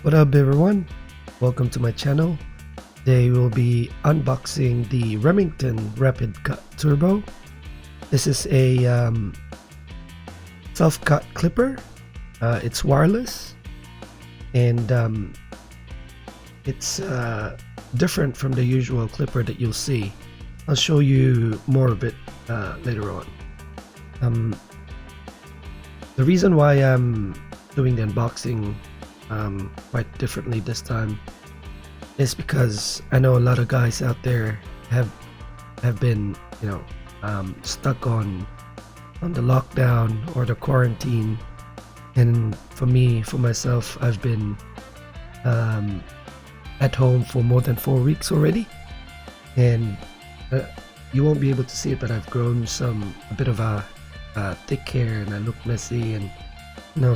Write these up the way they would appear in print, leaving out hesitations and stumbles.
What up everyone, welcome to my channel. Today we'll be unboxing the Remington Rapid Cut Turbo. This is a self-cut clipper. It's wireless and it's different from the usual clipper that you'll see. I'll show you more of it later on. The reason why I'm doing the unboxing quite differently this time is because I know a lot of guys out there have been stuck on the lockdown or the quarantine, and for myself, I've been at home for more than 4 weeks already, and you won't be able to see it, but I've grown a bit of a thick hair, and I look messy, and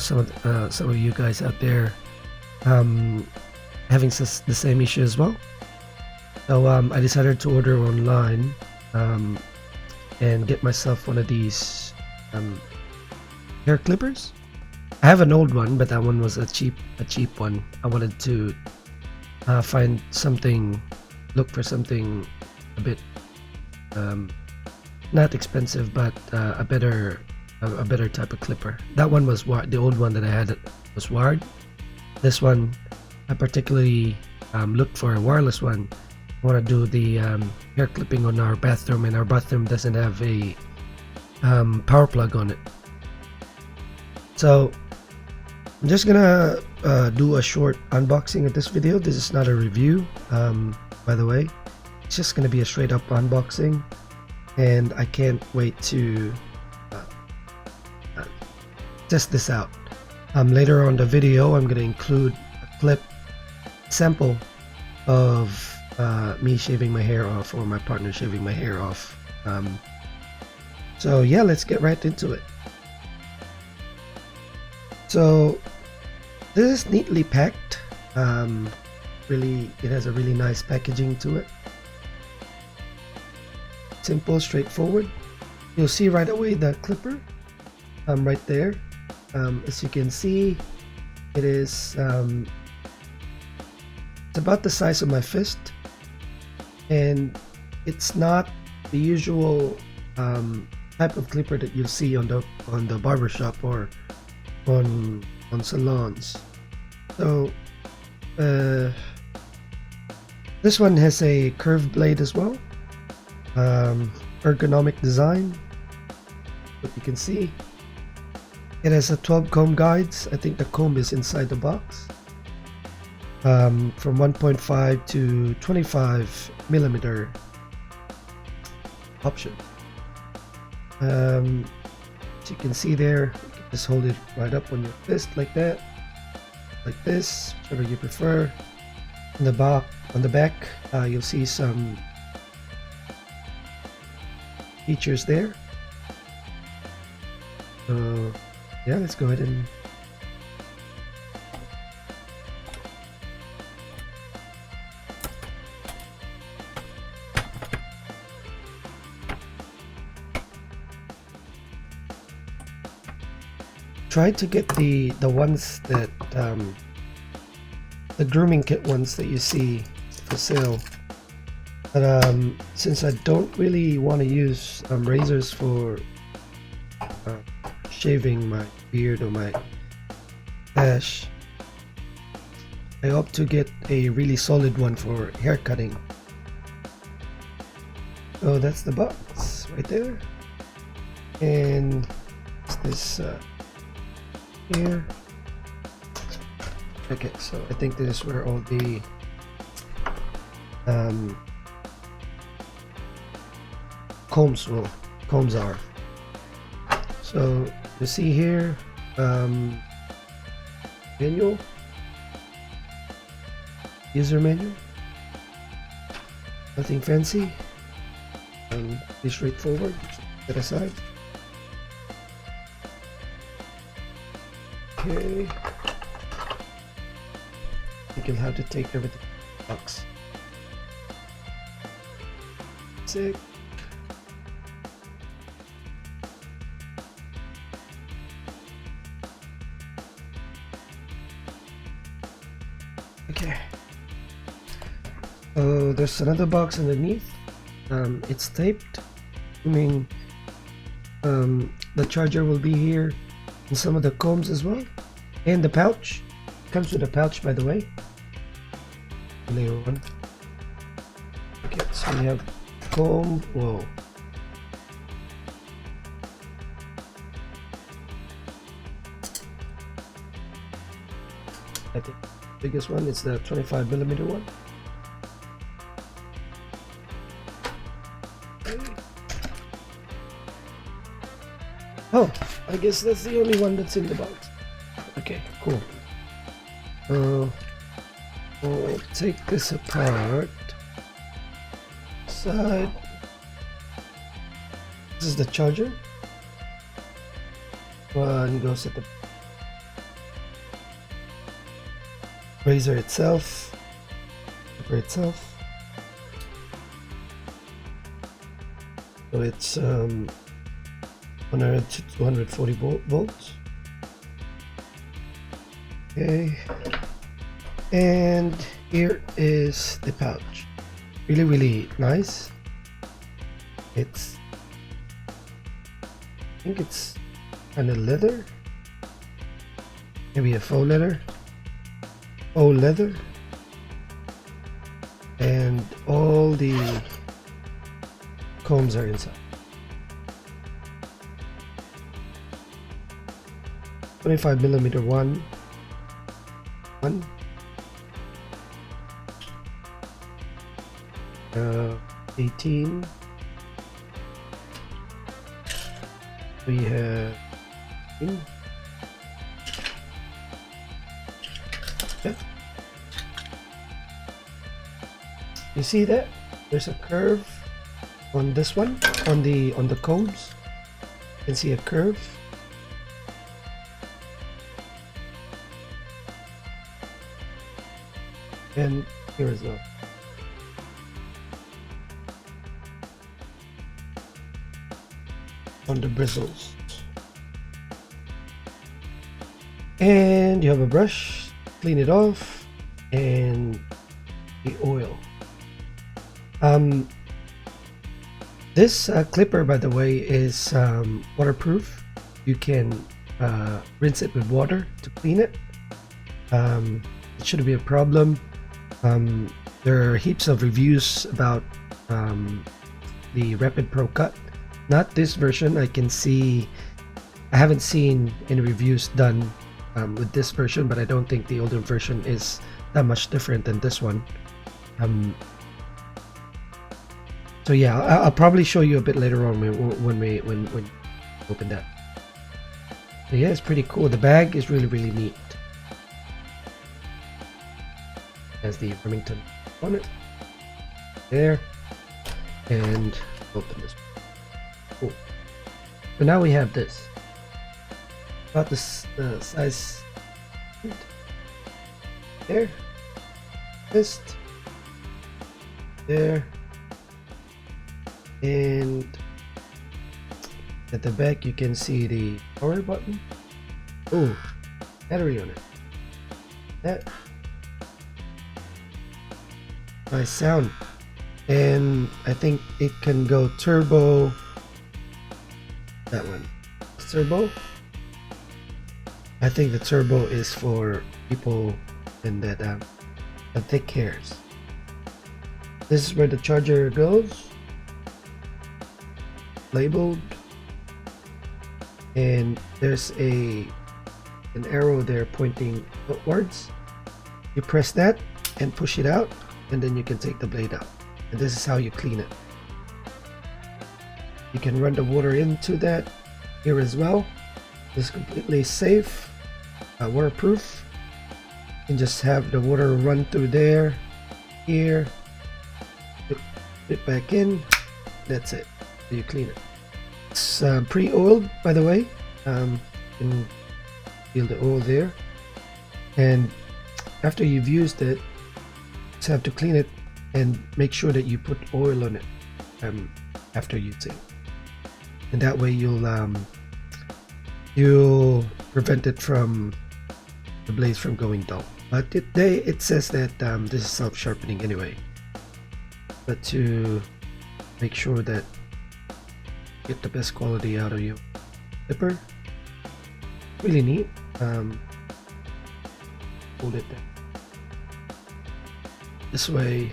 some of you guys out there having the same issue as well. So I decided to order online and get myself one of these hair clippers. I have an old one, but that one was a cheap one. I wanted to look for something a bit not expensive, but a better type of clipper. That one was the old one that I had was wired. This one I particularly looked for a wireless one. I want to do the hair clipping on our bathroom, and our bathroom doesn't have a power plug on it. So I'm just gonna do a short unboxing of this video. This is not a review, by the way. It's just gonna be a straight up unboxing, and I can't wait to test this out. Later on the video, I'm gonna include a clip sample of me shaving my hair off, or my partner shaving my hair off. So yeah, let's get right into it. So this is neatly packed. Really, it has a really nice packaging to it. Simple, straightforward. You'll see right away the clipper right there. As you can see, it is it's about the size of my fist, and it's not the usual type of clipper that you'll see on the barbershop or on salons. So this one has a curved blade as well, ergonomic design. What you can see, it has a 12 comb guides. I think the comb is inside the box. From 1.5 to 25 millimeter option. As you can see there, you can just hold it right up on your fist like that, like this, whichever you prefer. On the back, you'll see some features there. So yeah, let's go ahead and try to get the ones that the grooming kit ones that you see for sale. But since I don't really want to use razors for shaving my beard or my ash, I opt to get a really solid one for hair cutting. So that's the box right there, and this here. Okay, so I think this is where all the combs are. So you see here, manual, user manual, nothing fancy, pretty straightforward. Set aside. Okay, I think you'll have to take everything in the box. Sick. Okay. So there's another box underneath. It's taped. I mean, the charger will be here, and some of the combs as well, and the pouch. Comes with a pouch, by the way. Later on. Okay, so we have comb. Whoa. I think the biggest one is the 25mm one. Oh, I guess that's the only one that's in the box. Okay, cool. We'll take this apart. Side. This is the charger. One goes at the razor itself. For itself. So it's 100 to 240 volts. Okay, and here is the pouch. Really nice. I think it's kind of leather, maybe a faux leather, and all the combs are inside. 25mm one, 18. We have you see that there's a curve on this one, on the combs. You can see a curve. And here as well. On the bristles. And you have a brush, clean it off, and the oil. This clipper, by the way, is waterproof. You can rinse it with water to clean it. It shouldn't be a problem. There are heaps of reviews about the Rapid Pro Cut. Not this version. I haven't seen any reviews done with this version, but I don't think the older version is that much different than this one. So yeah, I'll probably show you a bit later on when we open that. So yeah, it's pretty cool. The bag is really neat. Has the Remington on it there, and open this. Cool. So now we have this. About the size there, fist there, and at the back you can see the power button. Oh, battery on it. That nice sound, and I think it can go turbo. That one, turbo. I think the turbo is for people in that have thick hairs. This is where the charger goes, labeled, and there's an arrow there pointing upwards. You press that and push it out, and then you can take the blade out, and this is how you clean it. You can run the water into that here as well. It's completely safe, waterproof. You can just have the water run through there, here, put it back in. That's it. So you clean it. It's pre-oiled, by the way. You can feel the oil there, and after you've used it, just have to clean it and make sure that you put oil on it after using, and that way you'll prevent it from the blades from going dull. but it says that this is self-sharpening anyway, but to make sure that you get the best quality out of your clipper, really neat. Hold it down this way.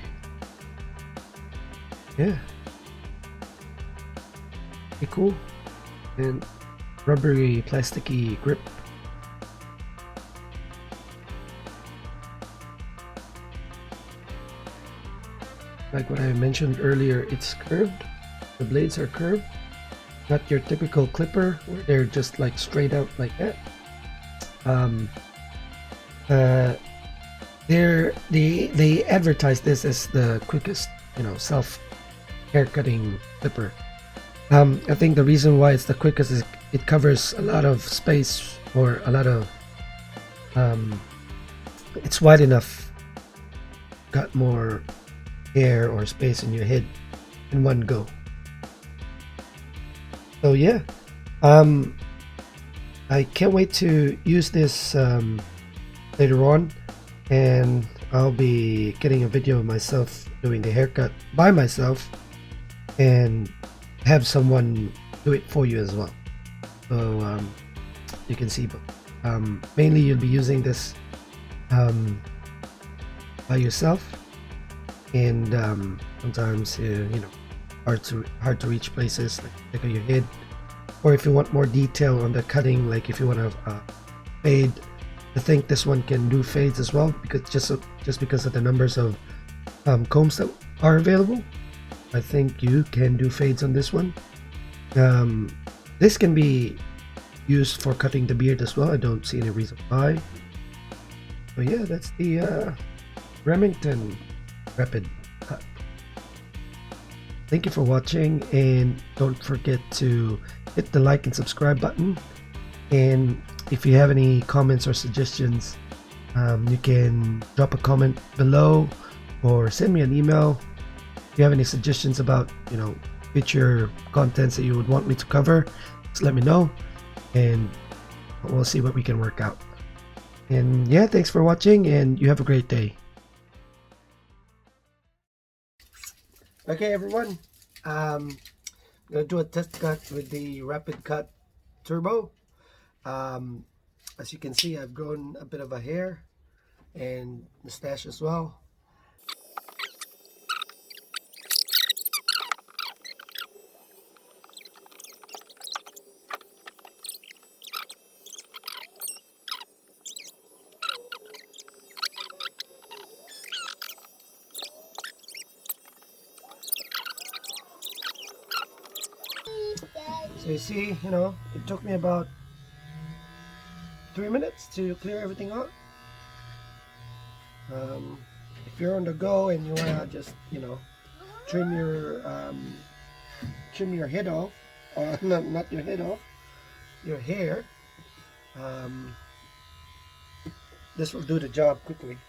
Yeah, pretty cool. And rubbery plasticky grip. Like what I mentioned earlier, it's curved. The blades are curved, not your typical clipper where they're just like straight out like that. They advertise this as the quickest, self haircutting clipper. I think the reason why it's the quickest is it covers a lot of space, or a lot of it's wide enough, got more hair or space in your head in one go. So yeah, I can't wait to use this later on, and I'll be getting a video of myself doing the haircut by myself and have someone do it for you as well, so you can see. But mainly you'll be using this by yourself, and sometimes hard to reach places like the back of your head, or if you want more detail on the cutting, like if you want to fade. I think this one can do fades as well, because just because of the numbers of combs that are available, I think you can do fades on this one. This can be used for cutting the beard as well. I don't see any reason why. So yeah, that's the Remington Rapid Cut. Thank you for watching, and don't forget to hit the like and subscribe button. And if you have any comments or suggestions, you can drop a comment below or send me an email. If you have any suggestions about future contents that you would want me to cover, just let me know, and we'll see what we can work out. And yeah, thanks for watching, and you have a great day. Okay everyone, I'm gonna do a test cut with the Rapid Cut Turbo. As you can see, I've grown a bit of a hair and mustache as well. So you see, it took me about 3 minutes to clear everything out. If you're on the go and you wanna just trim your head off, or not your head off, your hair, this will do the job quickly.